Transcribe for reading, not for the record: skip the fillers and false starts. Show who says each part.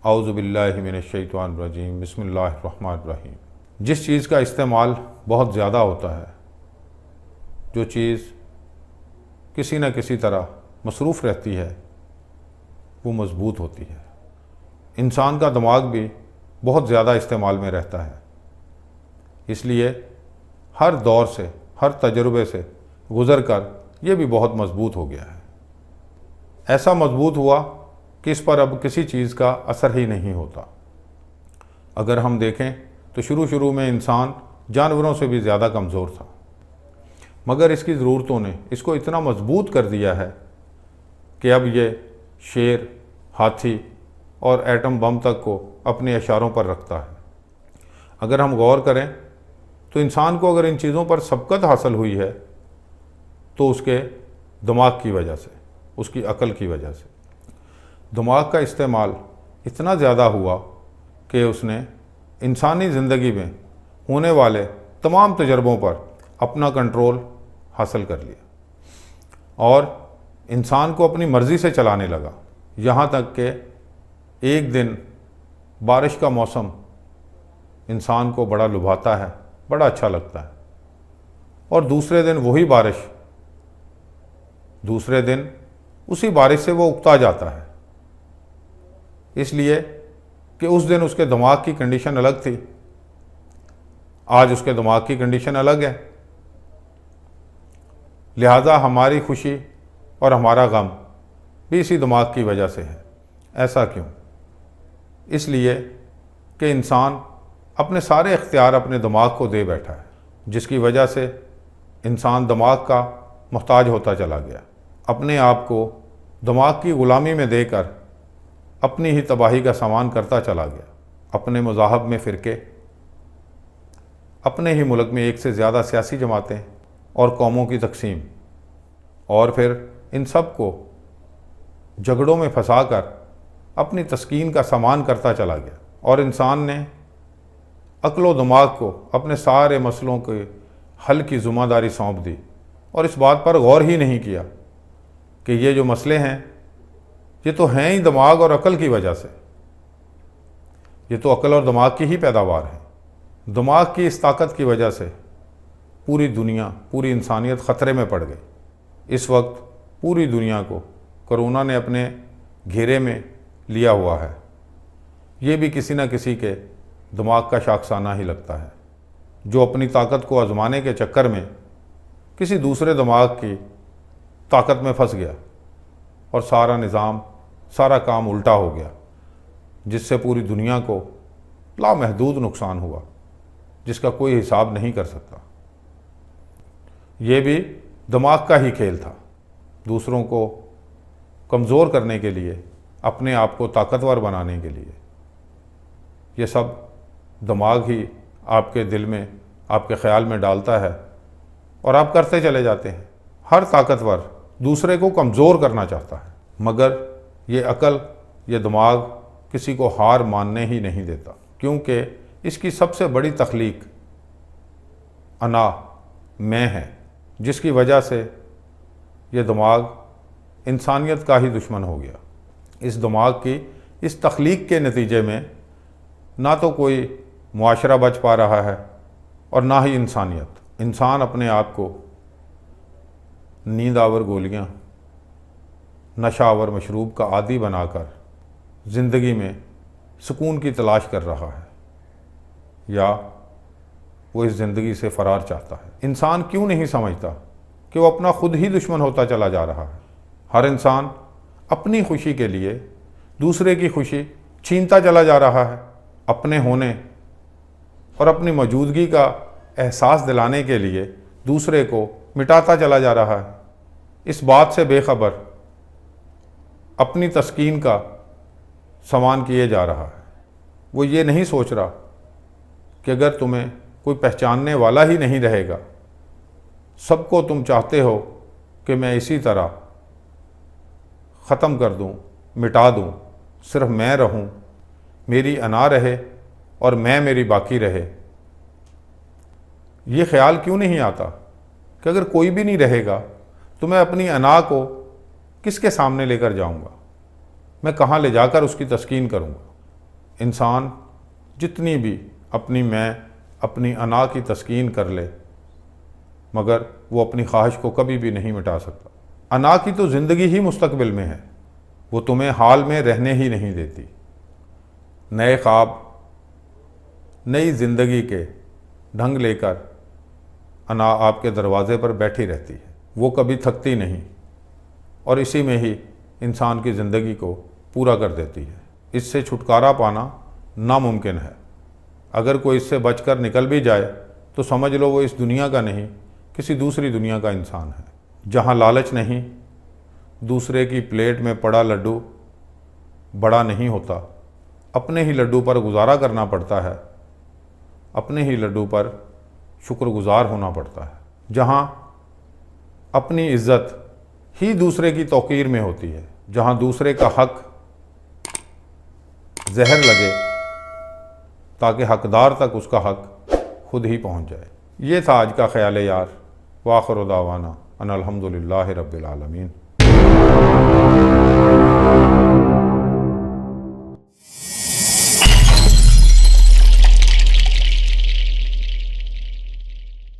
Speaker 1: اعوذ باللہ من الشیطان الرجیم بسم اللہ الرحمن الرحیم۔ جس چیز کا استعمال بہت زیادہ ہوتا ہے، جو چیز کسی نہ کسی طرح مصروف رہتی ہے، وہ مضبوط ہوتی ہے۔ انسان کا دماغ بھی بہت زیادہ استعمال میں رہتا ہے، اس لیے ہر دور سے، ہر تجربے سے گزر کر یہ بھی بہت مضبوط ہو گیا ہے۔ ایسا مضبوط ہوا کہ اس پر اب کسی چیز کا اثر ہی نہیں ہوتا۔ اگر ہم دیکھیں تو شروع میں انسان جانوروں سے بھی زیادہ کمزور تھا، مگر اس کی ضرورتوں نے اس کو اتنا مضبوط کر دیا ہے کہ اب یہ شیر، ہاتھی اور ایٹم بم تک کو اپنے اشاروں پر رکھتا ہے۔ اگر ہم غور کریں تو انسان کو اگر ان چیزوں پر سبقت حاصل ہوئی ہے تو اس کے دماغ کی وجہ سے، اس کی عقل کی وجہ سے۔ دماغ کا استعمال اتنا زیادہ ہوا کہ اس نے انسانی زندگی میں ہونے والے تمام تجربوں پر اپنا کنٹرول حاصل کر لیا اور انسان کو اپنی مرضی سے چلانے لگا، یہاں تک کہ ایک دن بارش کا موسم انسان کو بڑا لبھاتا ہے، بڑا اچھا لگتا ہے، اور دوسرے دن وہی بارش، دوسرے دن اسی بارش سے وہ اکتا جاتا ہے، اس لیے کہ اس دن اس کے دماغ کی کنڈیشن الگ تھی، آج اس کے دماغ کی کنڈیشن الگ ہے۔ لہذا ہماری خوشی اور ہمارا غم بھی اسی دماغ کی وجہ سے ہے۔ ایسا کیوں؟ اس لیے کہ انسان اپنے سارے اختیار اپنے دماغ کو دے بیٹھا ہے، جس کی وجہ سے انسان دماغ کا محتاج ہوتا چلا گیا، اپنے آپ کو دماغ کی غلامی میں دے کر اپنی ہی تباہی کا سامان کرتا چلا گیا۔ اپنے مذاہب میں فرقے، اپنے ہی ملک میں ایک سے زیادہ سیاسی جماعتیں اور قوموں کی تقسیم، اور پھر ان سب کو جھگڑوں میں پھنسا کر اپنی تسکین کا سامان کرتا چلا گیا، اور انسان نے عقل و دماغ کو اپنے سارے مسئلوں کے حل کی ذمہ داری سونپ دی، اور اس بات پر غور ہی نہیں کیا کہ یہ جو مسئلے ہیں یہ تو ہیں ہی دماغ اور عقل کی وجہ سے، یہ تو عقل اور دماغ کی ہی پیداوار ہے۔ دماغ کی اس طاقت کی وجہ سے پوری دنیا، پوری انسانیت خطرے میں پڑ گئی۔ اس وقت پوری دنیا کو کرونا نے اپنے گھیرے میں لیا ہوا ہے، یہ بھی کسی نہ کسی کے دماغ کا شاخسانہ ہی لگتا ہے، جو اپنی طاقت کو آزمانے کے چکر میں کسی دوسرے دماغ کی طاقت میں پھنس گیا اور سارا نظام، سارا کام الٹا ہو گیا، جس سے پوری دنیا کو لامحدود نقصان ہوا، جس کا کوئی حساب نہیں کر سکتا۔ یہ بھی دماغ کا ہی کھیل تھا، دوسروں کو کمزور کرنے کے لیے، اپنے آپ کو طاقتور بنانے کے لیے۔ یہ سب دماغ ہی آپ کے دل میں، آپ کے خیال میں ڈالتا ہے اور آپ کرتے چلے جاتے ہیں۔ ہر طاقتور دوسرے کو کمزور کرنا چاہتا ہے، مگر یہ عقل، یہ دماغ کسی کو ہار ماننے ہی نہیں دیتا، کیونکہ اس کی سب سے بڑی تخلیق انا، میں ہے، جس کی وجہ سے یہ دماغ انسانیت کا ہی دشمن ہو گیا۔ اس دماغ کی اس تخلیق کے نتیجے میں نہ تو کوئی معاشرہ بچ پا رہا ہے اور نہ ہی انسانیت۔ انسان اپنے آپ کو نیند آور گولیاں، نشہ آور مشروب کا عادی بنا کر زندگی میں سکون کی تلاش کر رہا ہے، یا وہ اس زندگی سے فرار چاہتا ہے۔ انسان کیوں نہیں سمجھتا کہ وہ اپنا خود ہی دشمن ہوتا چلا جا رہا ہے؟ ہر انسان اپنی خوشی کے لیے دوسرے کی خوشی چھینتا چلا جا رہا ہے، اپنے ہونے اور اپنی موجودگی کا احساس دلانے کے لیے دوسرے کو مٹاتا چلا جا رہا ہے، اس بات سے بے خبر اپنی تسکین کا سامان کیے جا رہا ہے۔ وہ یہ نہیں سوچ رہا کہ اگر تمہیں کوئی پہچاننے والا ہی نہیں رہے گا، سب کو تم چاہتے ہو کہ میں اسی طرح ختم کر دوں، مٹا دوں، صرف میں رہوں، میری انا رہے اور میں میری باقی رہے۔ یہ خیال کیوں نہیں آتا کہ اگر کوئی بھی نہیں رہے گا تو میں اپنی انا کو کس کے سامنے لے کر جاؤں گا؟ میں کہاں لے جا کر اس کی تسکین کروں گا؟ انسان جتنی بھی اپنی میں اپنی انا کی تسکین کر لے مگر وہ اپنی خواہش کو کبھی بھی نہیں مٹا سکتا۔ انا کی تو زندگی ہی مستقبل میں ہے، وہ تمہیں حال میں رہنے ہی نہیں دیتی۔ نئے خواب، نئی زندگی کے ڈھنگ لے کر انا آپ کے دروازے پر بیٹھی رہتی ہے، وہ کبھی تھکتی نہیں اور اسی میں ہی انسان کی زندگی کو پورا کر دیتی ہے۔ اس سے چھٹکارا پانا ناممکن ہے۔ اگر کوئی اس سے بچ کر نکل بھی جائے تو سمجھ لو وہ اس دنیا کا نہیں، کسی دوسری دنیا کا انسان ہے، جہاں لالچ نہیں، دوسرے کی پلیٹ میں پڑا لڈو بڑا نہیں ہوتا، اپنے ہی لڈو پر گزارا کرنا پڑتا ہے، اپنے ہی لڈو پر شکر گزار ہونا پڑتا ہے، جہاں اپنی عزت ہی دوسرے کی توقیر میں ہوتی ہے، جہاں دوسرے کا حق زہر لگے تاکہ حقدار تک اس کا حق خود ہی پہنچ جائے۔ یہ تھا آج کا خیال یار۔ وآخر دعوانا ان الحمدللہ رب العالمین۔